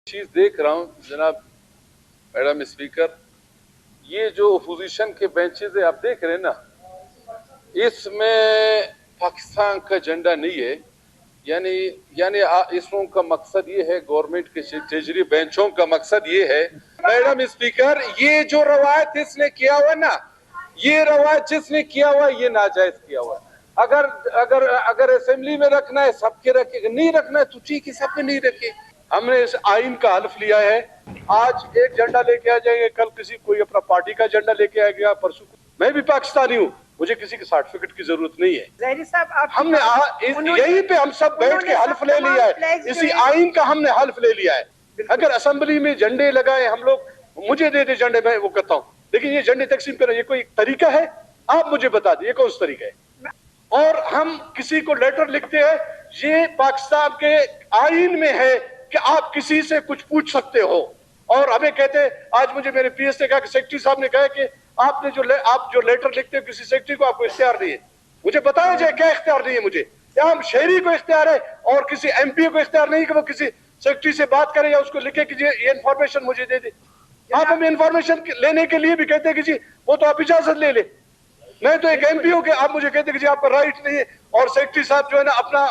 चीज देख रहा हूँ जनाब मैडम स्पीकर, ये जो अपोजिशन के बेंचेस है आप देख रहे हैं ना, इसमें पाकिस्तान का झंडा नहीं है। यानी इसरों का मकसद ये है, गवर्नमेंट के ट्रेजरी बेंचों का मकसद ये है। मैडम स्पीकर, ये जो रवायत इसने किया हुआ ना, ये रवायत जिसने किया हुआ ये नाजायज किया हुआ। अगर अगर अगर असेंबली में रखना है सबके रखे, नहीं रखना है तो ठीक है, सबके नहीं रखे। हमने इस आइन का हल्फ लिया है। आज एक झंडा लेके आ जाएंगे, कल किसी कोई अपना पार्टी का झंडा लेके आ गया, परसों मैं भी पाकिस्तानी हूँ, मुझे किसी के सर्टिफिकेट की जरूरत नहीं है। ज़हरी साहब, आप हमने यहीं पे हम सब बैठ के हल्फ ले लिया है, इसी आइन का हमने हल्फ ले लिया है। अगर असेंबली में झंडे लगाए हम लोग, मुझे दे दे झंडे, मैं वो करता हूँ, लेकिन ये झंडे तकसीम करना ये कोई तरीका है? आप मुझे बता दीजिए कौन सा तरीका है। और हम किसी को लेटर लिखते हैं, ये पाकिस्तान के आइन में है कि आप किसी से कुछ पूछ सकते हो, और हमें कहते हैं, आज मुझे मेरे पीएस ने कहा कि सेक्रेटरी साहब ने कहा कि आपने आप जो लेटर लिखते हो किसी सेक्रेटरी को, आपको इख्तियार नहीं है। मुझे बताया जाए क्या इख्तियार नहीं है मुझे? या शहरी को इख्तियार है और किसी एमपी को इख्तियार नहीं कि वो किसी सेक्रेटरी से बात करे या उसको लिखे कि ये इन्फॉर्मेशन मुझे दे दे। आप हमें इन्फॉर्मेशन लेने के लिए भी कहते हैं कि जी वो तो आप इजाजत ले ले। मैं तो एक एमपी हूँ कि आप मुझे कहते हैं कि जी आपका राइट नहीं है, और सेक्रेटरी साहब जो है ना अपना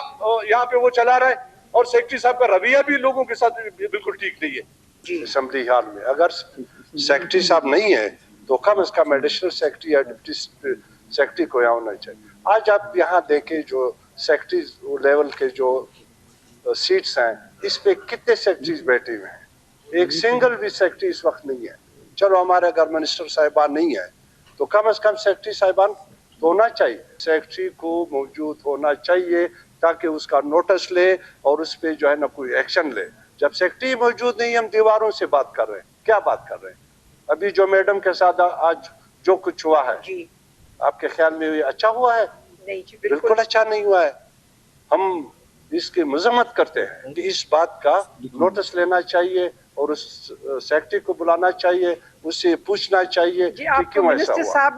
यहाँ पे वो चला रहा है, और सेक्रेटरी साहब का रवैया भी लोगों के साथ बिल्कुल ठीक नहीं है। असेंबली हाल में अगर सेक्रेटरी साहब नहीं है तो कम से कम एडिशनल सेक्रेटरी या डिप्टी सेक्रेटरी को यहाँ होना चाहिए। आज आप यहाँ देखें जो सेक्रेटरी लेवल के जो सीट्स हैं, इस पे कितने सेक्रेटरीज बैठे हुए हैं? एक सिंगल भी सेक्रेटरी इस वक्त नहीं है। चलो हमारे अगर मिनिस्टर साहिबान नहीं है तो कम से कम सेक्रेटरी साहिबान होना चाहिए। सेक्रेटरी को मौजूद होना चाहिए ताकि उसका नोटिस ले और उस पर जो है ना कोई एक्शन ले। जब सेक्रेटरी मौजूद नहीं, हम दीवारों से बात कर रहे हैं। क्या बात कर रहे हैं? अभी जो मैडम के साथ आज जो कुछ हुआ है, आपके ख्याल में ये अच्छा हुआ है? नहीं जी, बिल्कुल अच्छा नहीं हुआ है। हम इसकी मजम्मत करते हैं कि इस बात का नोटिस लेना चाहिए और उस सेक्रेटरी को बुलाना चाहिए, उससे पूछना चाहिए कि क्यों ऐसा हुआ।